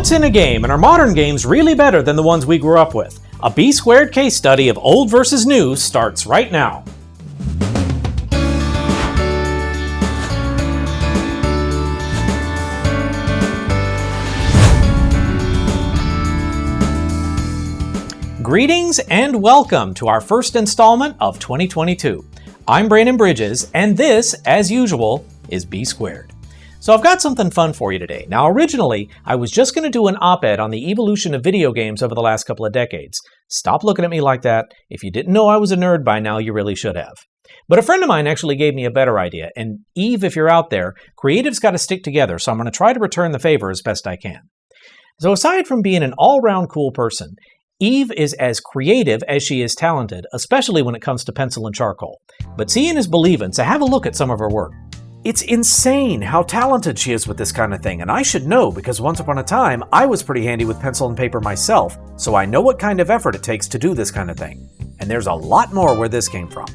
What's in a game, and are modern games really better than the ones we grew up with? A B² case study of old versus new starts right now. Greetings and welcome to our first installment of 2022. I'm Brandon Bridges, and this, as usual, is B². So I've got something fun for you today. Now originally, I was just going to do an op-ed on the evolution of video games over the last couple of decades. Stop looking at me like that. If you didn't know I was a nerd by now, you really should have. But a friend of mine actually gave me a better idea, and Eve, if you're out there, creatives got to stick together, so I'm going to try to return the favor as best I can. So aside from being an all-round cool person, Eve is as creative as she is talented, especially when it comes to pencil and charcoal. But seeing is believing, so have a look at some of her work. It's insane how talented she is with this kind of thing, and I should know because once upon a time, I was pretty handy with pencil and paper myself, so I know what kind of effort it takes to do this kind of thing. And there's a lot more where this came from.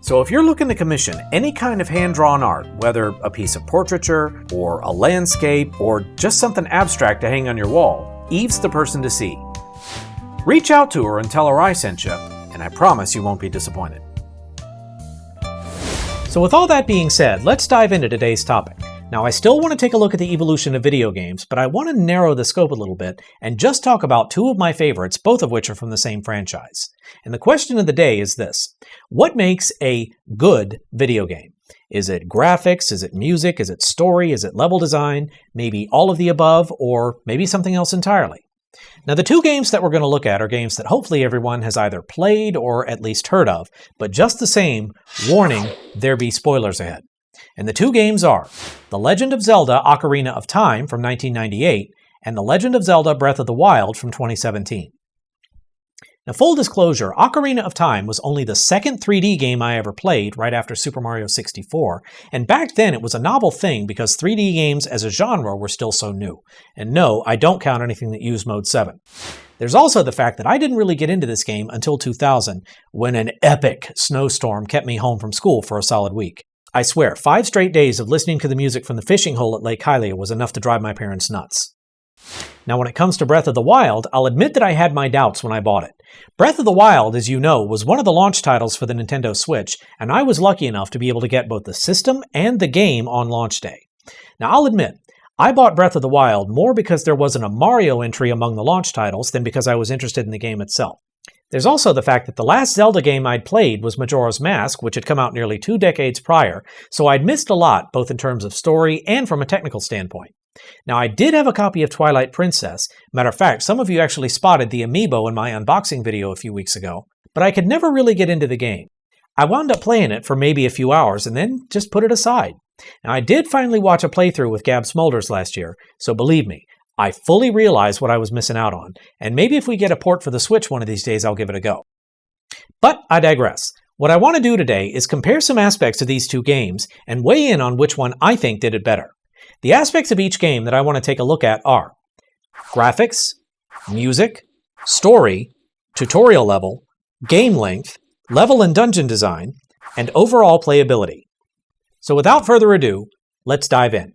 So if you're looking to commission any kind of hand-drawn art, whether a piece of portraiture, or a landscape, or just something abstract to hang on your wall, Eve's the person to see. Reach out to her and tell her I sent you, and I promise you won't be disappointed. So with all that being said, let's dive into today's topic. Now I still want to take a look at the evolution of video games, but I want to narrow the scope a little bit and just talk about two of my favorites, both of which are from the same franchise. And the question of the day is this: what makes a good video game? Is it graphics? Is it music? Is it story? Is it level design? Maybe all of the above, or maybe something else entirely? Now the two games that we're going to look at are games that hopefully everyone has either played or at least heard of, but just the same, warning, there be spoilers ahead. And the two games are The Legend of Zelda: Ocarina of Time from 1998 and The Legend of Zelda: Breath of the Wild from 2017. Now full disclosure, Ocarina of Time was only the second 3D game I ever played right after Super Mario 64, and back then it was a novel thing because 3D games as a genre were still so new. And no, I don't count anything that used Mode 7. There's also the fact that I didn't really get into this game until 2000, when an epic snowstorm kept me home from school for a solid week. I swear, 5 straight days of listening to the music from the fishing hole at Lake Hylia was enough to drive my parents nuts. Now when it comes to Breath of the Wild, I'll admit that I had my doubts when I bought it. Breath of the Wild, as you know, was one of the launch titles for the Nintendo Switch, and I was lucky enough to be able to get both the system and the game on launch day. Now I'll admit, I bought Breath of the Wild more because there wasn't a Mario entry among the launch titles than because I was interested in the game itself. There's also the fact that the last Zelda game I'd played was Majora's Mask, which had come out nearly 2 decades prior, so I'd missed a lot both in terms of story and from a technical standpoint. Now, I did have a copy of Twilight Princess. Matter of fact, some of you actually spotted the amiibo in my unboxing video a few weeks ago, but I could never really get into the game. I wound up playing it for maybe a few hours and then just put it aside. Now, I did finally watch a playthrough with Gab Smulders last year, so believe me, I fully realized what I was missing out on, and maybe if we get a port for the Switch one of these days, I'll give it a go. But I digress. What I want to do today is compare some aspects of these two games and weigh in on which one I think did it better. The aspects of each game that I want to take a look at are graphics, music, story, tutorial level, game length, level and dungeon design, and overall playability. So without further ado, let's dive in.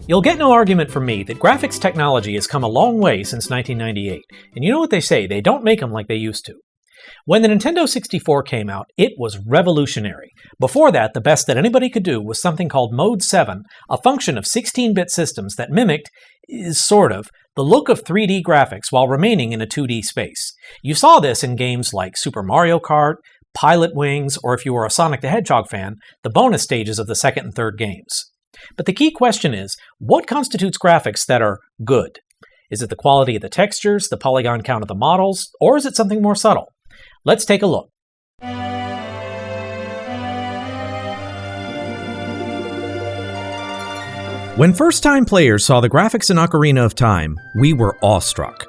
You'll get no argument from me that graphics technology has come a long way since 1998, and you know what they say, they don't make them like they used to. When the Nintendo 64 came out, it was revolutionary. Before that, the best that anybody could do was something called Mode 7, a function of 16-bit systems that mimicked, sort of, the look of 3D graphics while remaining in a 2D space. You saw this in games like Super Mario Kart, Pilot Wings, or if you were a Sonic the Hedgehog fan, the bonus stages of the second and third games. But the key question is, what constitutes graphics that are good? Is it the quality of the textures, the polygon count of the models, or is it something more subtle? Let's take a look. When first-time players saw the graphics in Ocarina of Time, we were awestruck.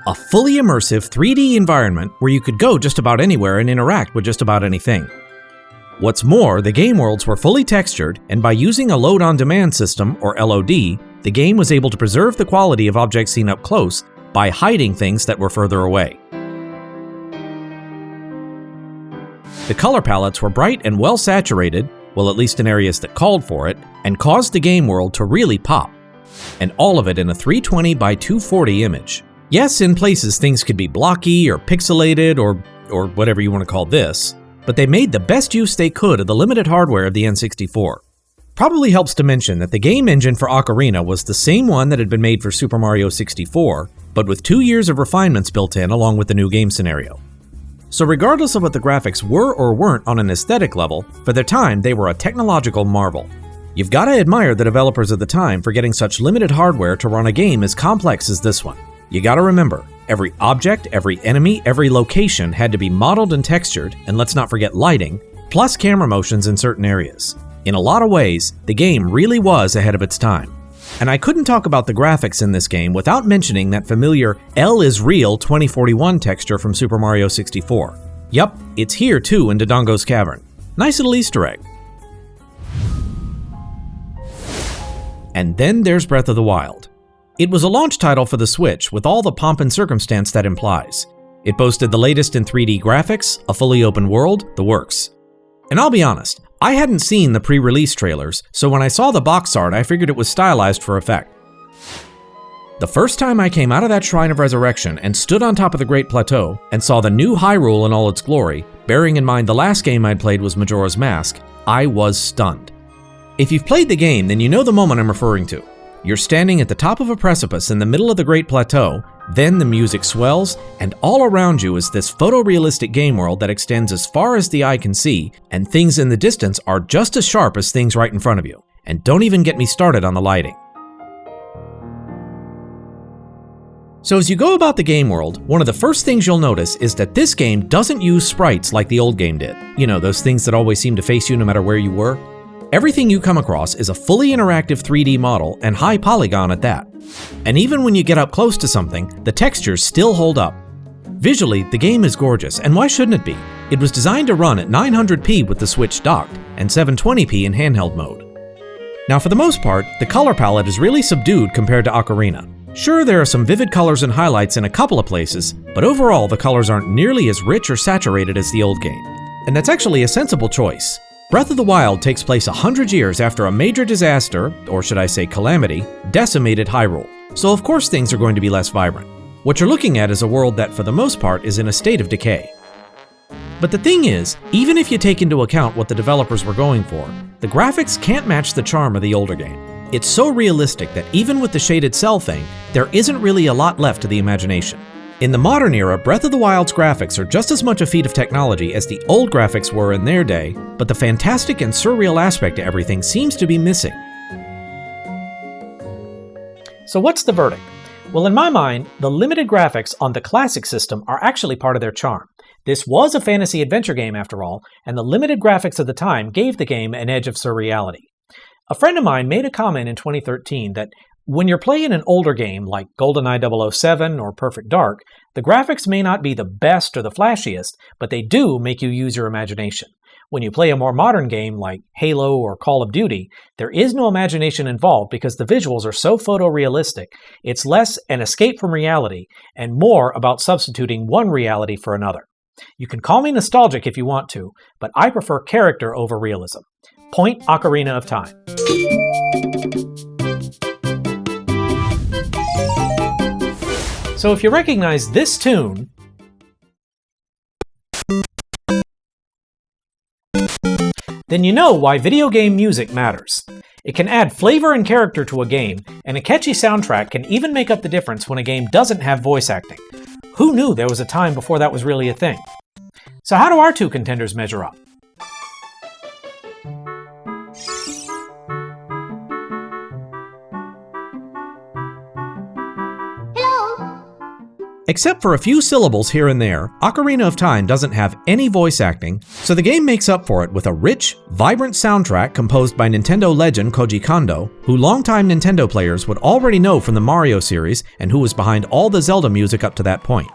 A fully immersive 3D environment where you could go just about anywhere and interact with just about anything. What's more, the game worlds were fully textured, and by using a load-on-demand system, or LOD, the game was able to preserve the quality of objects seen up close by hiding things that were further away. The color palettes were bright and well saturated, well at least in areas that called for it, and caused the game world to really pop. And all of it in a 320 by 240 image. Yes, in places things could be blocky or pixelated or whatever you want to call this, but they made the best use they could of the limited hardware of the N64. Probably helps to mention that the game engine for Ocarina was the same one that had been made for Super Mario 64, but with 2 years of refinements built in along with the new game scenario. So regardless of what the graphics were or weren't on an aesthetic level, for their time they were a technological marvel. You've got to admire the developers of the time for getting such limited hardware to run a game as complex as this one. You gotta remember, every object, every enemy, every location had to be modeled and textured, and let's not forget lighting, plus camera motions in certain areas. In a lot of ways, the game really was ahead of its time. And I couldn't talk about the graphics in this game without mentioning that familiar L is Real 2041 texture from Super Mario 64. Yup, it's here too in Dodongo's Cavern. Nice little Easter egg. And then there's Breath of the Wild. It was a launch title for the Switch with all the pomp and circumstance that implies. It boasted the latest in 3D graphics, a fully open world, the works. And I'll be honest, I hadn't seen the pre-release trailers, so when I saw the box art I figured it was stylized for effect. The first time I came out of that Shrine of Resurrection and stood on top of the Great Plateau and saw the new Hyrule in all its glory, bearing in mind the last game I'd played was Majora's Mask, I was stunned. If you've played the game, then you know the moment I'm referring to. You're standing at the top of a precipice in the middle of the Great Plateau, then the music swells, and all around you is this photorealistic game world that extends as far as the eye can see, and things in the distance are just as sharp as things right in front of you. And don't even get me started on the lighting. So as you go about the game world, one of the first things you'll notice is that this game doesn't use sprites like the old game did. You know, those things that always seem to face you no matter where you were. Everything you come across is a fully interactive 3D model and high polygon at that. And even when you get up close to something, the textures still hold up. Visually, the game is gorgeous, and why shouldn't it be? It was designed to run at 900p with the Switch docked, and 720p in handheld mode. Now for the most part, the color palette is really subdued compared to Ocarina. Sure, there are some vivid colors and highlights in a couple of places, but overall the colors aren't nearly as rich or saturated as the old game. And that's actually a sensible choice. Breath of the Wild takes place 100 years after a major disaster, or should I say calamity, decimated Hyrule. So of course things are going to be less vibrant. What you're looking at is a world that for the most part is in a state of decay. But the thing is, even if you take into account what the developers were going for, the graphics can't match the charm of the older game. It's so realistic that even with the shaded cell thing, there isn't really a lot left to the imagination. In the modern era, Breath of the Wild's graphics are just as much a feat of technology as the old graphics were in their day, but the fantastic and surreal aspect to everything seems to be missing. So what's the verdict? Well, in my mind, the limited graphics on the classic system are actually part of their charm. This was a fantasy adventure game after all, and the limited graphics of the time gave the game an edge of surreality. A friend of mine made a comment in 2013 that when you're playing an older game like GoldenEye 007 or Perfect Dark, the graphics may not be the best or the flashiest, but they do make you use your imagination. When you play a more modern game like Halo or Call of Duty, there is no imagination involved because the visuals are so photorealistic. It's less an escape from reality and more about substituting one reality for another. You can call me nostalgic if you want to, but I prefer character over realism. Point Ocarina of Time. So if you recognize this tune, then you know why video game music matters. It can add flavor and character to a game, and a catchy soundtrack can even make up the difference when a game doesn't have voice acting. Who knew there was a time before that was really a thing? So how do our two contenders measure up? Except for a few syllables here and there, Ocarina of Time doesn't have any voice acting, so the game makes up for it with a rich, vibrant soundtrack composed by Nintendo legend Koji Kondo, who longtime Nintendo players would already know from the Mario series and who was behind all the Zelda music up to that point.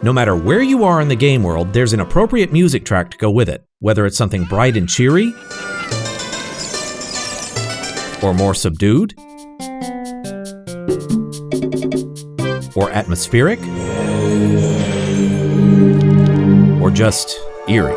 No matter where you are in the game world, there's an appropriate music track to go with it, whether it's something bright and cheery, or more subdued, or atmospheric, or just eerie.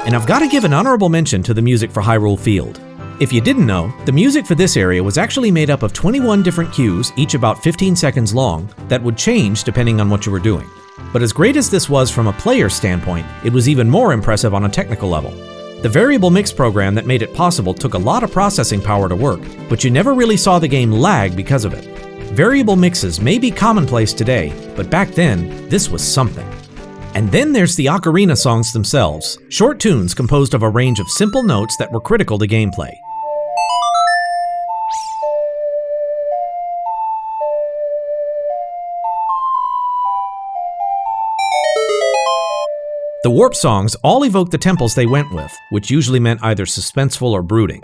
And I've got to give an honorable mention to the music for Hyrule Field. If you didn't know, the music for this area was actually made up of 21 different cues, each about 15 seconds long, that would change depending on what you were doing. But as great as this was from a player's standpoint, it was even more impressive on a technical level. The variable mix program that made it possible took a lot of processing power to work, but you never really saw the game lag because of it. Variable mixes may be commonplace today, but back then, this was something. And then there's the ocarina songs themselves, short tunes composed of a range of simple notes that were critical to gameplay. The warp songs all evoked the temples they went with, which usually meant either suspenseful or brooding.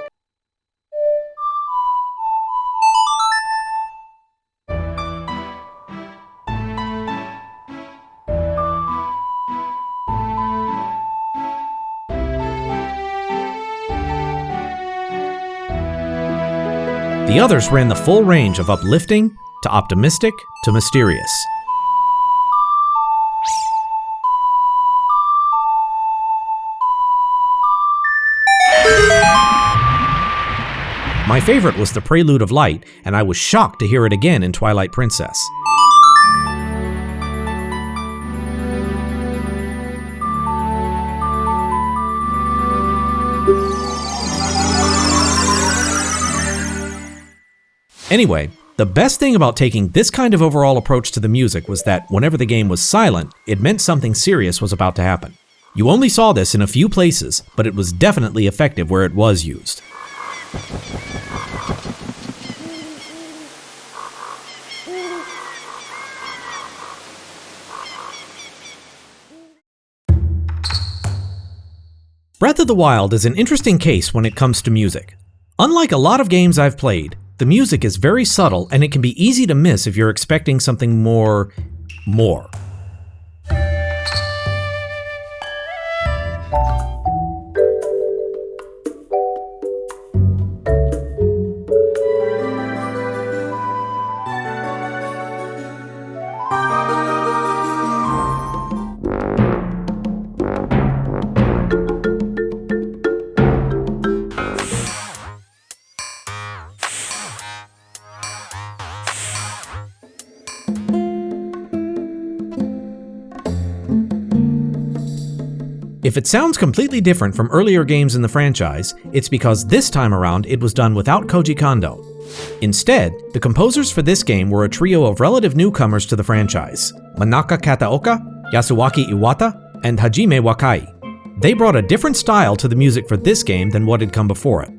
The others ran the full range of uplifting to optimistic to mysterious. My favorite was the Prelude of Light, and I was shocked to hear it again in Twilight Princess. Anyway, the best thing about taking this kind of overall approach to the music was that whenever the game was silent, it meant something serious was about to happen. You only saw this in a few places, but it was definitely effective where it was used. Breath of the Wild is an interesting case when it comes to music. Unlike a lot of games I've played, the music is very subtle and it can be easy to miss if you're expecting something more. If it sounds completely different from earlier games in the franchise, it's because this time around it was done without Koji Kondo. Instead, the composers for this game were a trio of relative newcomers to the franchise, Manaka Kataoka, Yasuaki Iwata, and Hajime Wakai. They brought a different style to the music for this game than what had come before it.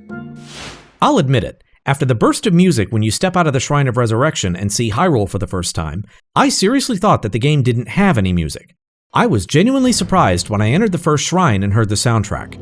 I'll admit it, after the burst of music when you step out of the Shrine of Resurrection and see Hyrule for the first time, I seriously thought that the game didn't have any music. I was genuinely surprised when I entered the first shrine and heard the soundtrack.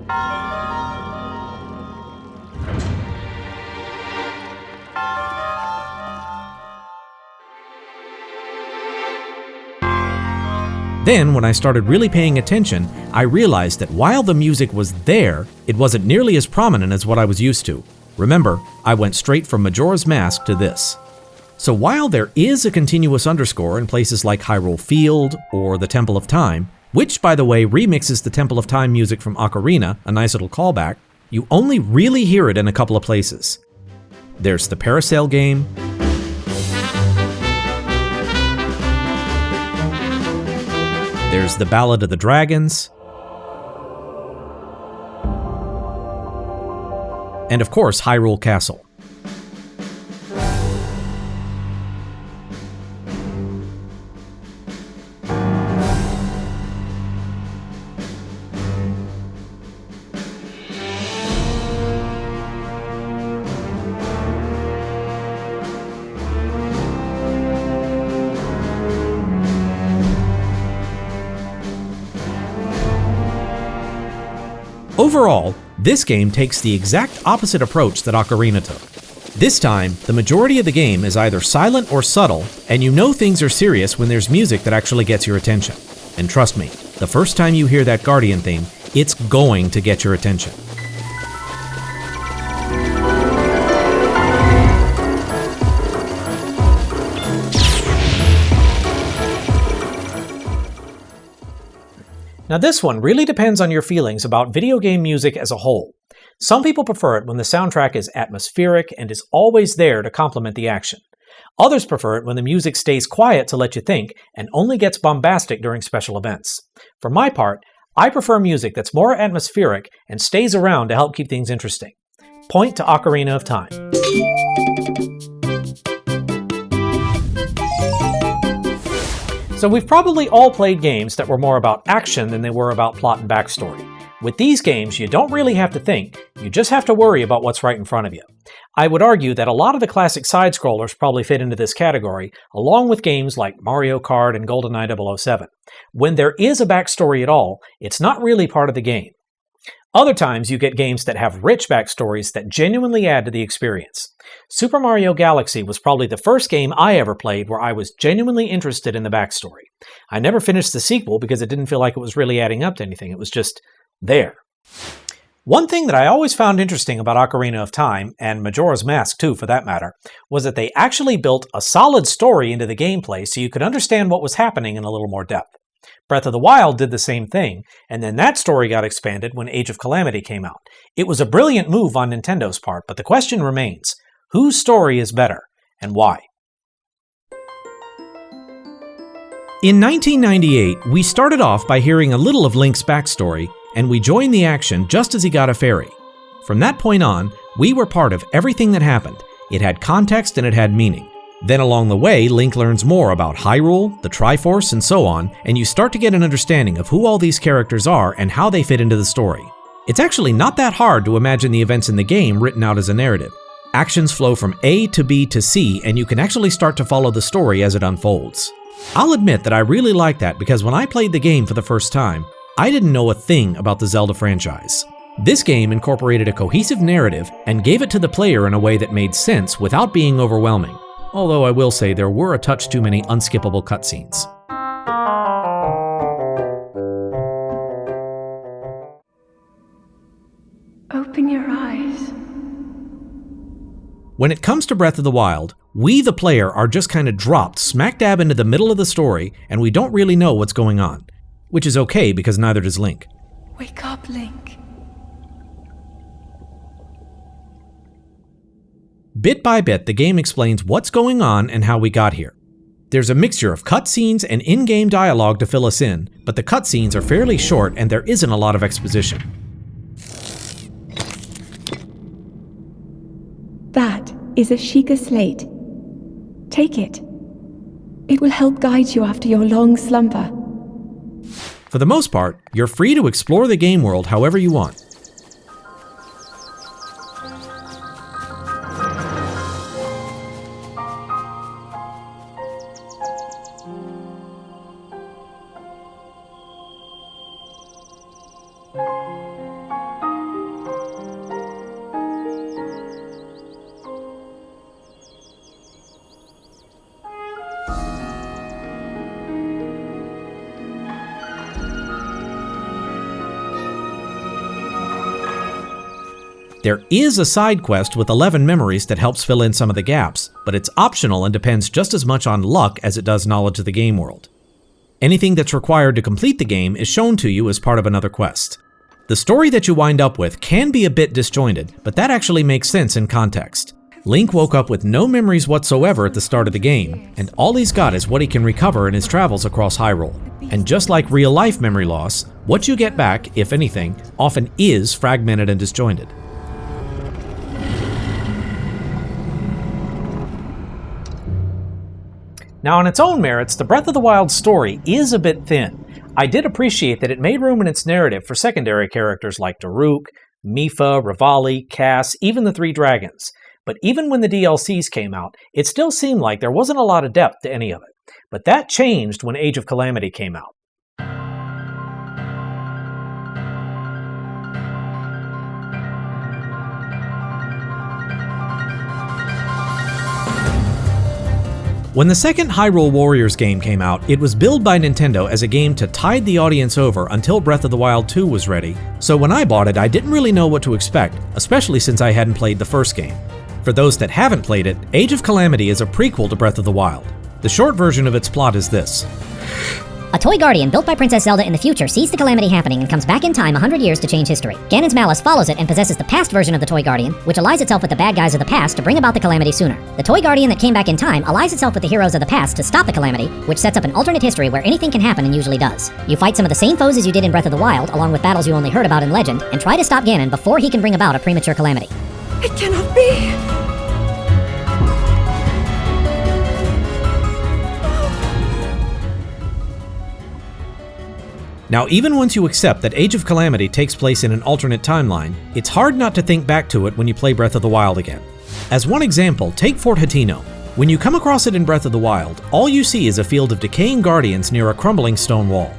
Then, when I started really paying attention, I realized that while the music was there, it wasn't nearly as prominent as what I was used to. Remember, I went straight from Majora's Mask to this. So while there is a continuous underscore in places like Hyrule Field or the Temple of Time, which by the way remixes the Temple of Time music from Ocarina, a nice little callback, you only really hear it in a couple of places. There's the Parasail game, there's the Ballad of the Dragons, and of course Hyrule Castle. Overall, this game takes the exact opposite approach that Ocarina took. This time, the majority of the game is either silent or subtle, and you know things are serious when there's music that actually gets your attention. And trust me, the first time you hear that Guardian theme, it's going to get your attention. Now this one really depends on your feelings about video game music as a whole. Some people prefer it when the soundtrack is atmospheric and is always there to complement the action. Others prefer it when the music stays quiet to let you think and only gets bombastic during special events. For my part, I prefer music that's more atmospheric and stays around to help keep things interesting. Point to Ocarina of Time. So we've probably all played games that were more about action than they were about plot and backstory. With these games, you don't really have to think, you just have to worry about what's right in front of you. I would argue that a lot of the classic side-scrollers probably fit into this category, along with games like Mario Kart and GoldenEye 007. When there is a backstory at all, it's not really part of the game. Other times you get games that have rich backstories that genuinely add to the experience. Super Mario Galaxy was probably the first game I ever played where I was genuinely interested in the backstory. I never finished the sequel because it didn't feel like it was really adding up to anything, it was just there. One thing that I always found interesting about Ocarina of Time, and Majora's Mask too for that matter, was that they actually built a solid story into the gameplay so you could understand what was happening in a little more depth. Breath of the Wild did the same thing, and then that story got expanded when Age of Calamity came out. It was a brilliant move on Nintendo's part, but the question remains, whose story is better, and why? In 1998, we started off by hearing a little of Link's backstory, and we joined the action just as he got a fairy. From that point on, we were part of everything that happened. It had context and it had meaning. Then along the way, Link learns more about Hyrule, the Triforce, and so on, and you start to get an understanding of who all these characters are and how they fit into the story. It's actually not that hard to imagine the events in the game written out as a narrative. Actions flow from A to B to C, and you can actually start to follow the story as it unfolds. I'll admit that I really like that because when I played the game for the first time, I didn't know a thing about the Zelda franchise. This game incorporated a cohesive narrative and gave it to the player in a way that made sense without being overwhelming. Although I will say there were a touch too many unskippable cutscenes. Open your eyes. When it comes to Breath of the Wild, we the player are just kind of dropped smack dab into the middle of the story and we don't really know what's going on. Which is okay because neither does Link. Wake up, Link. Bit by bit, the game explains what's going on and how we got here. There's a mixture of cutscenes and in-game dialogue to fill us in, but the cutscenes are fairly short and there isn't a lot of exposition. That is a Sheikah slate. Take it. It will help guide you after your long slumber. For the most part, you're free to explore the game world however you want. There is a side quest with 11 memories that helps fill in some of the gaps, but it's optional and depends just as much on luck as it does knowledge of the game world. Anything that's required to complete the game is shown to you as part of another quest. The story that you wind up with can be a bit disjointed, but that actually makes sense in context. Link woke up with no memories whatsoever at the start of the game, and all he's got is what he can recover in his travels across Hyrule. And just like real-life memory loss, what you get back, if anything, often is fragmented and disjointed. Now, on its own merits, the Breath of the Wild story is a bit thin. I did appreciate that it made room in its narrative for secondary characters like Daruk, Mipha, Rivali, Cass, even the Three Dragons. But even when the DLCs came out, it still seemed like there wasn't a lot of depth to any of it. But that changed when Age of Calamity came out. When the second Hyrule Warriors game came out, it was billed by Nintendo as a game to tide the audience over until Breath of the Wild 2 was ready, so when I bought it I didn't really know what to expect, especially since I hadn't played the first game. For those that haven't played it, Age of Calamity is a prequel to Breath of the Wild. The short version of its plot is this. A toy guardian built by Princess Zelda in the future sees the calamity happening and comes back in time 100 years to change history. Ganon's malice follows it and possesses the past version of the toy guardian, which allies itself with the bad guys of the past to bring about the calamity sooner. The toy guardian that came back in time allies itself with the heroes of the past to stop the calamity, which sets up an alternate history where anything can happen and usually does. You fight some of the same foes as you did in Breath of the Wild, along with battles you only heard about in legend, and try to stop Ganon before he can bring about a premature calamity. It cannot be! Now, even once you accept that Age of Calamity takes place in an alternate timeline, it's hard not to think back to it when you play Breath of the Wild again. As one example, take Fort Hatino. When you come across it in Breath of the Wild, all you see is a field of decaying guardians near a crumbling stone wall.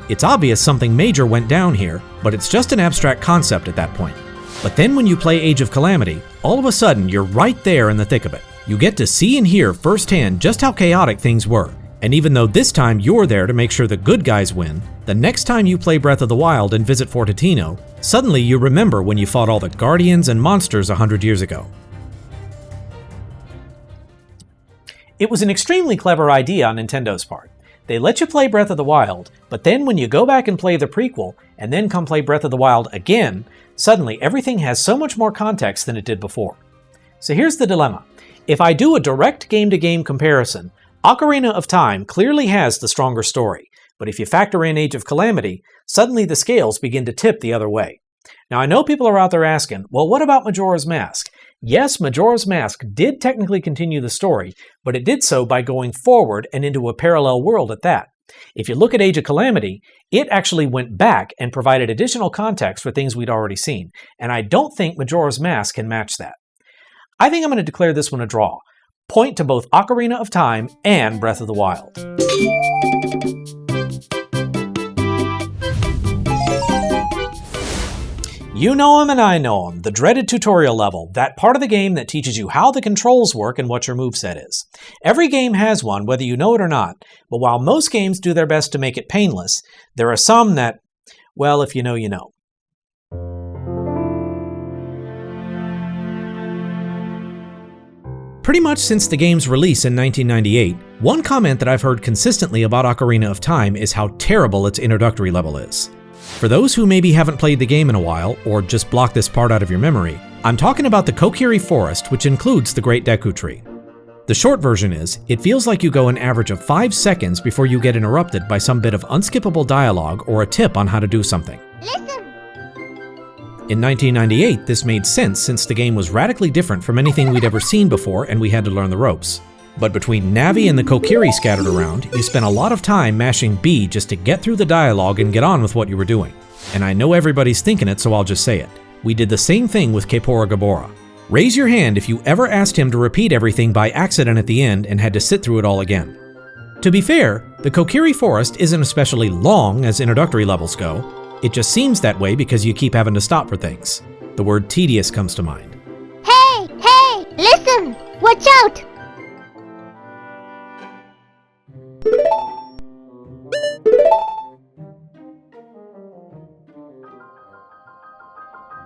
It's obvious something major went down here, but it's just an abstract concept at that point. But then when you play Age of Calamity, all of a sudden you're right there in the thick of it. You get to see and hear firsthand just how chaotic things were. And even though this time you're there to make sure the good guys win, the next time you play Breath of the Wild and visit Fort Hatino, suddenly you remember when you fought all the guardians and monsters 100 years ago. It was an extremely clever idea on Nintendo's part. They let you play Breath of the Wild, but then when you go back and play the prequel, and then come play Breath of the Wild again, suddenly everything has so much more context than it did before. So here's the dilemma. If I do a direct game-to-game comparison, Ocarina of Time clearly has the stronger story, but if you factor in Age of Calamity, suddenly the scales begin to tip the other way. Now I know people are out there asking, well, what about Majora's Mask? Yes, Majora's Mask did technically continue the story, but it did so by going forward and into a parallel world at that. If you look at Age of Calamity, it actually went back and provided additional context for things we'd already seen, and I don't think Majora's Mask can match that. I think I'm going to declare this one a draw. Point to both Ocarina of Time and Breath of the Wild. You know him and I know him, the dreaded tutorial level, that part of the game that teaches you how the controls work and what your moveset is. Every game has one, whether you know it or not, but while most games do their best to make it painless, there are some that, well, if you know, you know. Pretty much since the game's release in 1998, one comment that I've heard consistently about Ocarina of Time is how terrible its introductory level is. For those who maybe haven't played the game in a while, or just block this part out of your memory, I'm talking about the Kokiri Forest, which includes the Great Deku Tree. The short version is, it feels like you go an average of 5 seconds before you get interrupted by some bit of unskippable dialogue or a tip on how to do something. Listen. In 1998, this made sense since the game was radically different from anything we'd ever seen before and we had to learn the ropes. But between Navi and the Kokiri scattered around, you spent a lot of time mashing B just to get through the dialogue and get on with what you were doing. And I know everybody's thinking it, so I'll just say it. We did the same thing with Kaepora Gaebora. Raise your hand if you ever asked him to repeat everything by accident at the end and had to sit through it all again. To be fair, the Kokiri Forest isn't especially long as introductory levels go. It just seems that way because you keep having to stop for things. The word tedious comes to mind. Hey, listen! Watch out!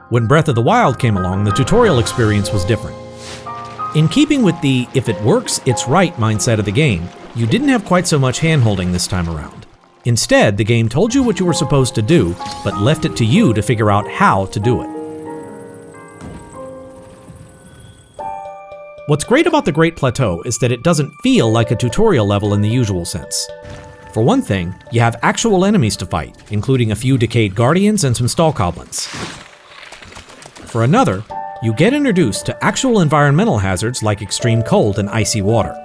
When Breath of the Wild came along, the tutorial experience was different. In keeping with the if it works, it's right mindset of the game, you didn't have quite so much hand-holding this time around. Instead, the game told you what you were supposed to do, but left it to you to figure out how to do it. What's great about the Great Plateau is that it doesn't feel like a tutorial level in the usual sense. For one thing, you have actual enemies to fight, including a few decayed guardians and some stall goblins. For another, you get introduced to actual environmental hazards like extreme cold and icy water.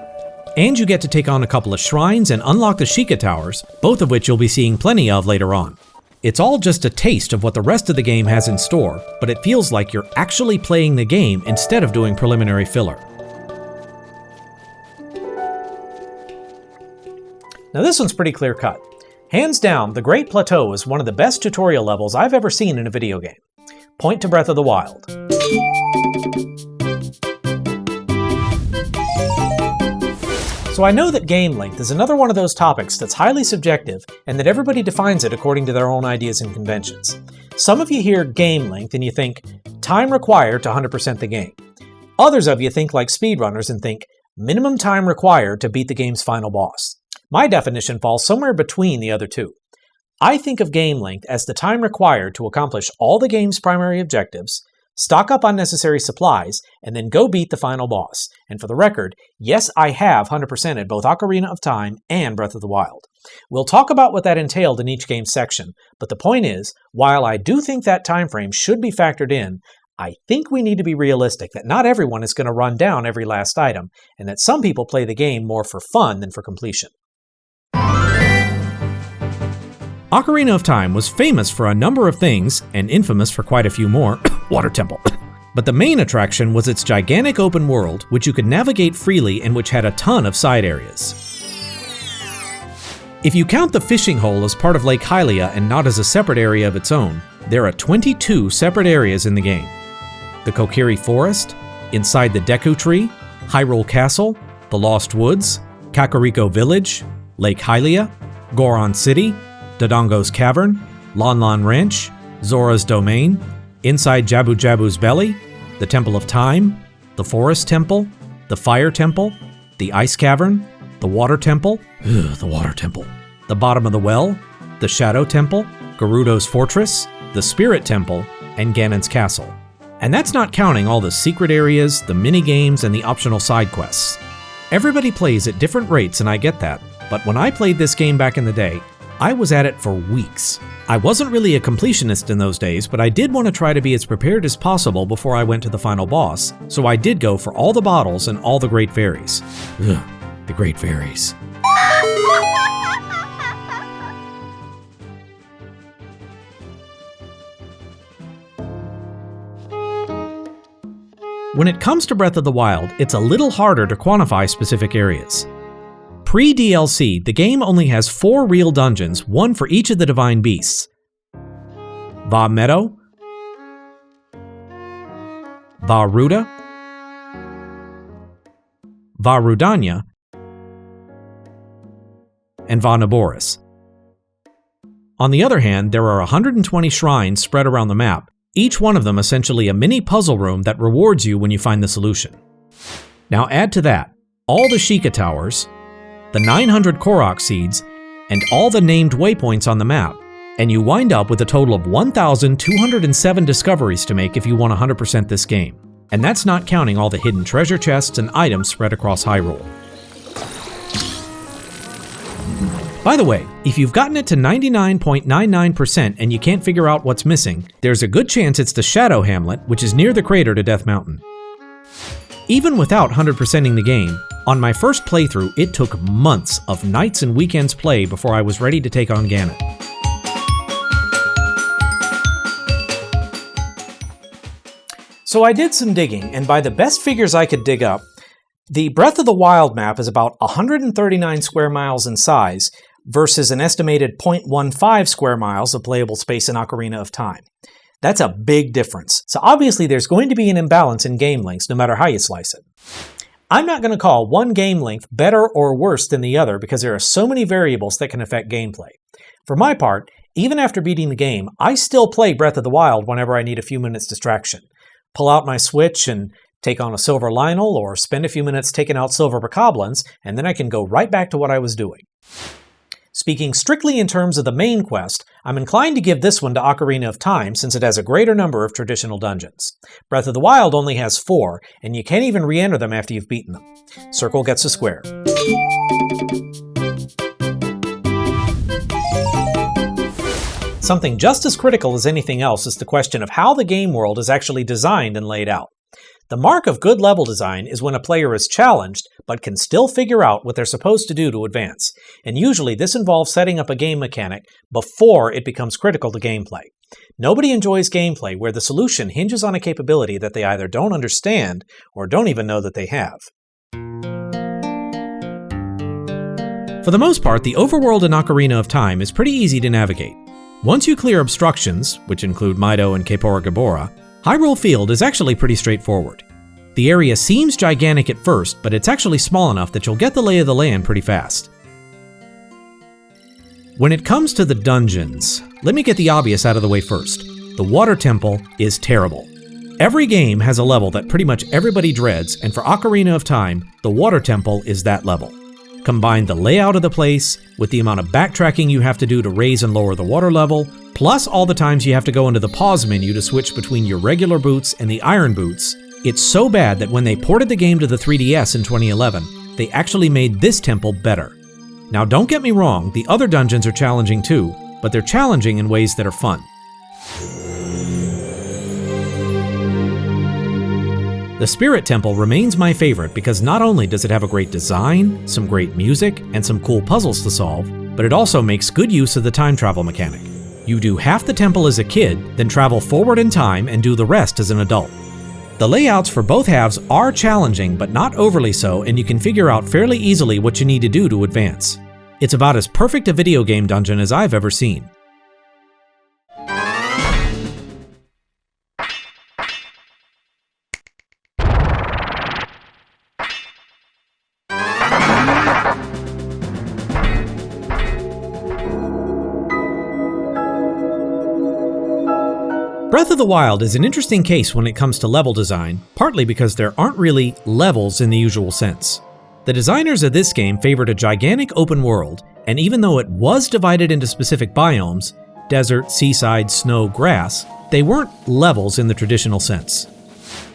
And you get to take on a couple of shrines and unlock the Sheikah Towers, both of which you'll be seeing plenty of later on. It's all just a taste of what the rest of the game has in store, but it feels like you're actually playing the game instead of doing preliminary filler. Now this one's pretty clear cut. Hands down, the Great Plateau is one of the best tutorial levels I've ever seen in a video game. Point to Breath of the Wild. So I know that game length is another one of those topics that's highly subjective and that everybody defines it according to their own ideas and conventions. Some of you hear game length and you think time required to 100% the game. Others of you think like speedrunners and think minimum time required to beat the game's final boss. My definition falls somewhere between the other two. I think of game length as the time required to accomplish all the game's primary objectives, stock up unnecessary supplies, and then go beat the final boss. And for the record, yes, I have 100%ed both Ocarina of Time and Breath of the Wild. We'll talk about what that entailed in each game section, but the point is, while I do think that time frame should be factored in, I think we need to be realistic that not everyone is going to run down every last item, and that some people play the game more for fun than for completion. Ocarina of Time was famous for a number of things, and infamous for quite a few more, Water Temple. But the main attraction was its gigantic open world, which you could navigate freely and which had a ton of side areas. If you count the fishing hole as part of Lake Hylia and not as a separate area of its own, there are 22 separate areas in the game. The Kokiri Forest, inside the Deku Tree, Hyrule Castle, the Lost Woods, Kakariko Village, Lake Hylia, Goron City, Dodongo's Cavern, Lon Lon Ranch, Zora's Domain, inside Jabu Jabu's Belly, the Temple of Time, the Forest Temple, the Fire Temple, the Ice Cavern, the Water Temple, the Bottom of the Well, the Shadow Temple, Gerudo's Fortress, the Spirit Temple, and Ganon's Castle. And that's not counting all the secret areas, the mini-games, and the optional side quests. Everybody plays at different rates, and I get that, but when I played this game back in the day, I was at it for weeks. I wasn't really a completionist in those days, but I did want to try to be as prepared as possible before I went to the final boss, so I did go for all the bottles and all the great fairies. Ugh, the great fairies. When it comes to Breath of the Wild, it's a little harder to quantify specific areas. Pre-DLC, the game only has 4 real dungeons, one for each of the divine beasts. Va Meadow, Va Ruda, Va Rudania, and Va Naboris. On the other hand, there are 120 shrines spread around the map, each one of them essentially a mini puzzle room that rewards you when you find the solution. Now add to that all the Sheikah Towers, the 900 Korok Seeds, and all the named waypoints on the map, and you wind up with a total of 1,207 discoveries to make if you want 100% this game. And that's not counting all the hidden treasure chests and items spread across Hyrule. By the way, if you've gotten it to 99.99% and you can't figure out what's missing, there's a good chance it's the Shadow Hamlet, which is near the crater to Death Mountain. Even without 100%ing the game, on my first playthrough, it took months of nights and weekends play before I was ready to take on Ganon. So I did some digging, and by the best figures I could dig up, the Breath of the Wild map is about 139 square miles in size versus an estimated 0.15 square miles of playable space in Ocarina of Time. That's a big difference. So obviously there's going to be an imbalance in game lengths no matter how you slice it. I'm not going to call one game length better or worse than the other because there are so many variables that can affect gameplay. For my part, even after beating the game, I still play Breath of the Wild whenever I need a few minutes distraction. Pull out my Switch and take on a Silver Lionel, or spend a few minutes taking out Silver Bokoblins, and then I can go right back to what I was doing. Speaking strictly in terms of the main quest, I'm inclined to give this one to Ocarina of Time since it has a greater number of traditional dungeons. Breath of the Wild only has 4, and you can't even re-enter them after you've beaten them. Circle gets a square. Something just as critical as anything else is the question of how the game world is actually designed and laid out. The mark of good level design is when a player is challenged, but can still figure out what they're supposed to do to advance. And usually this involves setting up a game mechanic before it becomes critical to gameplay. Nobody enjoys gameplay where the solution hinges on a capability that they either don't understand or don't even know that they have. For the most part, the overworld in Ocarina of Time is pretty easy to navigate. Once you clear obstructions, which include Mido and Kaepora Gaebora, Hyrule Field is actually pretty straightforward. The area seems gigantic at first, but it's actually small enough that you'll get the lay of the land pretty fast. When it comes to the dungeons, let me get the obvious out of the way first. The Water Temple is terrible. Every game has a level that pretty much everybody dreads, and for Ocarina of Time, the Water Temple is that level. Combine the layout of the place with the amount of backtracking you have to do to raise and lower the water level, plus all the times you have to go into the pause menu to switch between your regular boots and the iron boots. It's so bad that when they ported the game to the 3DS in 2011, they actually made this temple better. Now don't get me wrong, the other dungeons are challenging too, but they're challenging in ways that are fun. The Spirit Temple remains my favorite because not only does it have a great design, some great music, and some cool puzzles to solve, but it also makes good use of the time travel mechanic. You do half the temple as a kid, then travel forward in time and do the rest as an adult. The layouts for both halves are challenging, but not overly so, and you can figure out fairly easily what you need to do to advance. It's about as perfect a video game dungeon as I've ever seen. Breath of the Wild is an interesting case when it comes to level design, partly because there aren't really levels in the usual sense. The designers of this game favored a gigantic open world, and even though it was divided into specific biomes, desert, seaside, snow, grass, they weren't levels in the traditional sense.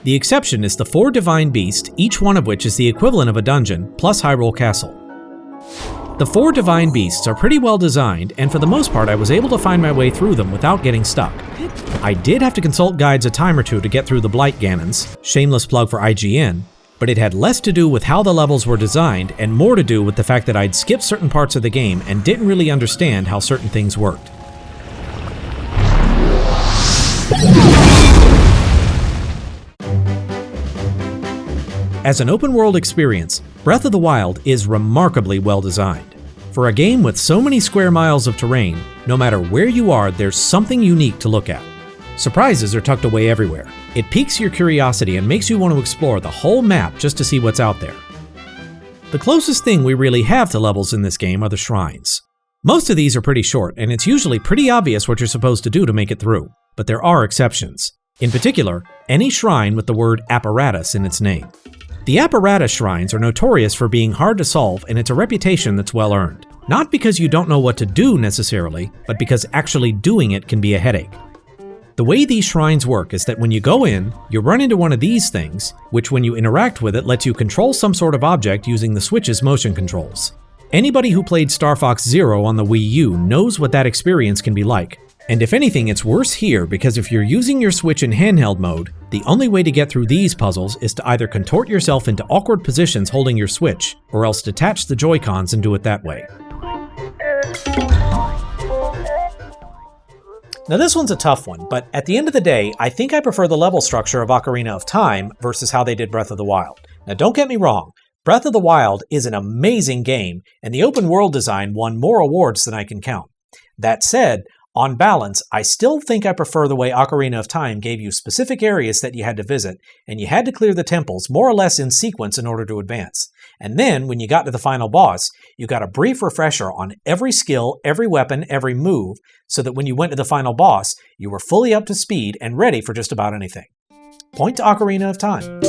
The exception is the 4 divine beasts, each one of which is the equivalent of a dungeon, plus Hyrule Castle. The 4 divine beasts are pretty well designed, and for the most part I was able to find my way through them without getting stuck. I did have to consult guides a time or two to get through the Blight Ganons, shameless plug for IGN, but it had less to do with how the levels were designed and more to do with the fact that I'd skipped certain parts of the game and didn't really understand how certain things worked. As an open-world experience, Breath of the Wild is remarkably well designed. For a game with so many square miles of terrain, no matter where you are, there's something unique to look at. Surprises are tucked away everywhere. It piques your curiosity and makes you want to explore the whole map just to see what's out there. The closest thing we really have to levels in this game are the shrines. Most of these are pretty short, and it's usually pretty obvious what you're supposed to do to make it through, but there are exceptions. In particular, any shrine with the word apparatus in its name. The apparatus shrines are notorious for being hard to solve, and it's a reputation that's well earned. Not because you don't know what to do necessarily, but because actually doing it can be a headache. The way these shrines work is that when you go in, you run into one of these things, which when you interact with it lets you control some sort of object using the Switch's motion controls. Anybody who played Star Fox Zero on the Wii U knows what that experience can be like. And if anything, it's worse here because if you're using your Switch in handheld mode, the only way to get through these puzzles is to either contort yourself into awkward positions holding your Switch, or else detach the Joy-Cons and do it that way. Now this one's a tough one, but at the end of the day, I think I prefer the level structure of Ocarina of Time versus how they did Breath of the Wild. Now don't get me wrong, Breath of the Wild is an amazing game, and the open world design won more awards than I can count. That said, on balance, I still think I prefer the way Ocarina of Time gave you specific areas that you had to visit, and you had to clear the temples more or less in sequence in order to advance. And then, when you got to the final boss, you got a brief refresher on every skill, every weapon, every move, so that when you went to the final boss, you were fully up to speed and ready for just about anything. Point to Ocarina of Time.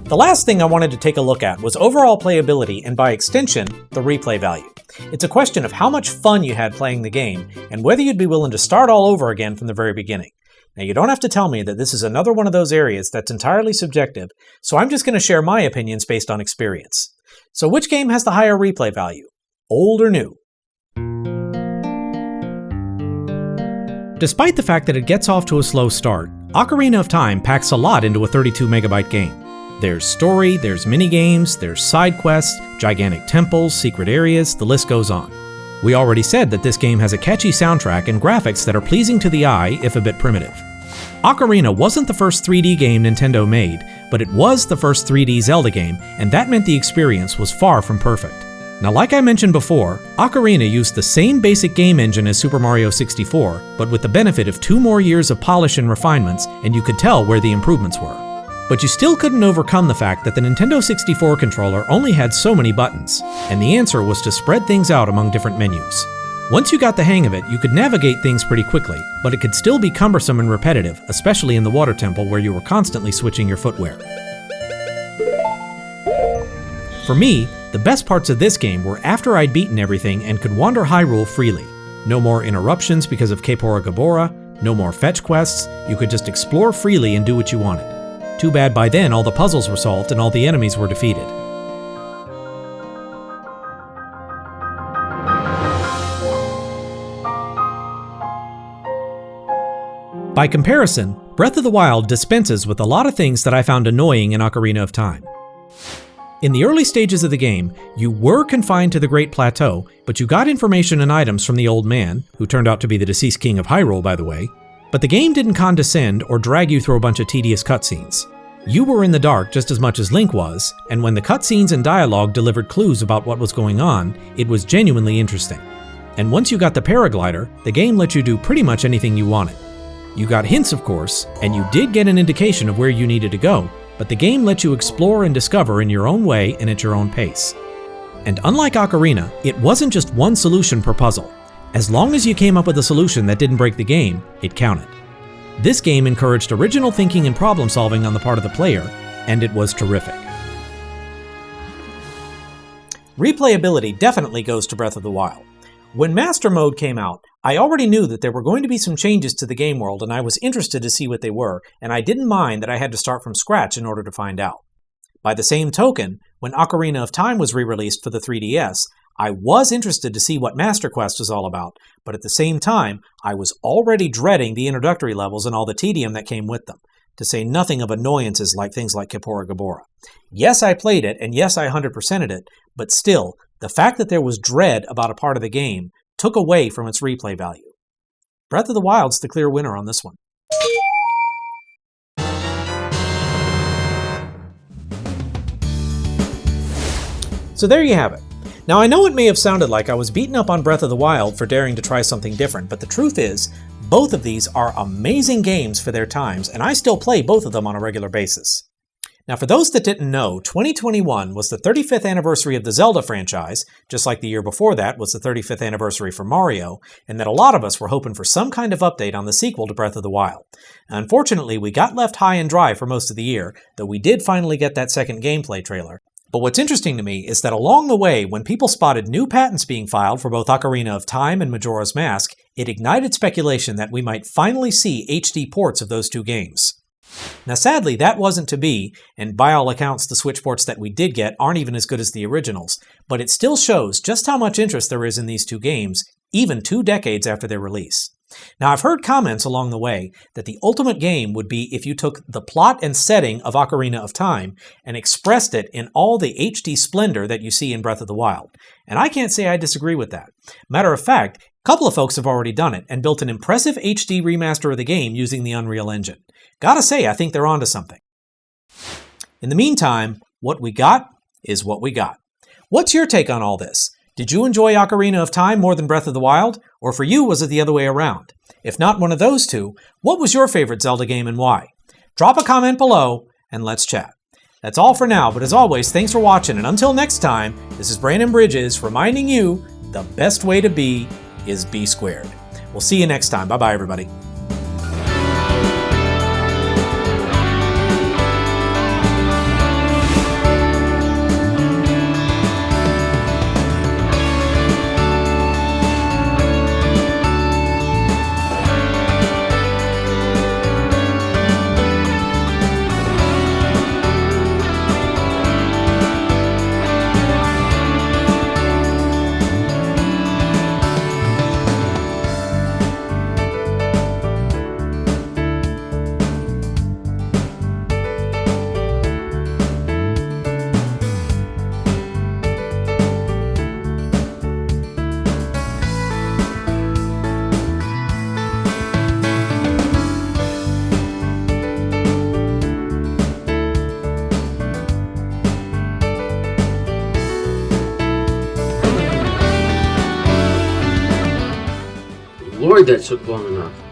The last thing I wanted to take a look at was overall playability and by extension, the replay value. It's a question of how much fun you had playing the game and whether you'd be willing to start all over again from the very beginning. Now you don't have to tell me that this is another one of those areas that's entirely subjective, so I'm just going to share my opinions based on experience. So which game has the higher replay value? Old or new? Despite the fact that it gets off to a slow start, Ocarina of Time packs a lot into a 32 megabyte game. There's story, there's minigames, there's side quests, gigantic temples, secret areas, the list goes on. We already said that this game has a catchy soundtrack and graphics that are pleasing to the eye, if a bit primitive. Ocarina wasn't the first 3D game Nintendo made, but it was the first 3D Zelda game, and that meant the experience was far from perfect. Now like I mentioned before, Ocarina used the same basic game engine as Super Mario 64, but with the benefit of 2 more years of polish and refinements, and you could tell where the improvements were. But you still couldn't overcome the fact that the Nintendo 64 controller only had so many buttons, and the answer was to spread things out among different menus. Once you got the hang of it, you could navigate things pretty quickly, but it could still be cumbersome and repetitive, especially in the water temple where you were constantly switching your footwear. For me, the best parts of this game were after I'd beaten everything and could wander Hyrule freely. No more interruptions because of Kaepora Gaebora, no more fetch quests, you could just explore freely and do what you wanted. Too bad by then all the puzzles were solved and all the enemies were defeated. By comparison, Breath of the Wild dispenses with a lot of things that I found annoying in Ocarina of Time. In the early stages of the game, you were confined to the Great Plateau, but you got information and items from the Old Man, who turned out to be the deceased king of Hyrule, by the way, but the game didn't condescend or drag you through a bunch of tedious cutscenes. You were in the dark just as much as Link was, and when the cutscenes and dialogue delivered clues about what was going on, it was genuinely interesting. And once you got the paraglider, the game let you do pretty much anything you wanted. You got hints, of course, and you did get an indication of where you needed to go, but the game let you explore and discover in your own way and at your own pace. And unlike Ocarina, it wasn't just one solution per puzzle. As long as you came up with a solution that didn't break the game, it counted. This game encouraged original thinking and problem solving on the part of the player, and it was terrific. Replayability definitely goes to Breath of the Wild. When Master Mode came out, I already knew that there were going to be some changes to the game world, and I was interested to see what they were, and I didn't mind that I had to start from scratch in order to find out. By the same token, when Ocarina of Time was re-released for the 3DS, I was interested to see what Master Quest was all about, but at the same time, I was already dreading the introductory levels and all the tedium that came with them, to say nothing of annoyances like things like Kaepora Gaebora. Yes, I played it, and yes, I 100%ed it, but still, the fact that there was dread about a part of the game took away from its replay value. Breath of the Wild's the clear winner on this one. So there you have it. Now I know it may have sounded like I was beating up on Breath of the Wild for daring to try something different, but the truth is, both of these are amazing games for their times, and I still play both of them on a regular basis. Now for those that didn't know, 2021 was the 35th anniversary of the Zelda franchise, just like the year before that was the 35th anniversary for Mario, and that a lot of us were hoping for some kind of update on the sequel to Breath of the Wild. Unfortunately, we got left high and dry for most of the year, though we did finally get that second gameplay trailer. But what's interesting to me is that along the way, when people spotted new patents being filed for both Ocarina of Time and Majora's Mask, it ignited speculation that we might finally see HD ports of those two games. Now sadly, that wasn't to be, and by all accounts the Switch ports that we did get aren't even as good as the originals, but it still shows just how much interest there is in these two games, even 2 decades after their release. Now I've heard comments along the way that the ultimate game would be if you took the plot and setting of Ocarina of Time and expressed it in all the HD splendor that you see in Breath of the Wild, and I can't say I disagree with that. Matter of fact, a couple of folks have already done it and built an impressive HD remaster of the game using the Unreal Engine. Gotta say, I think they're onto something. In the meantime, what we got is what we got. What's your take on all this? Did you enjoy Ocarina of Time more than Breath of the Wild? Or for you, was it the other way around? If not one of those two, what was your favorite Zelda game and why? Drop a comment below and let's chat. That's all for now, but as always, thanks for watching, and until next time, this is Brandon Bridges reminding you the best way to be is B squared. We'll see you next time. Bye-bye, everybody. Lord, that took long enough.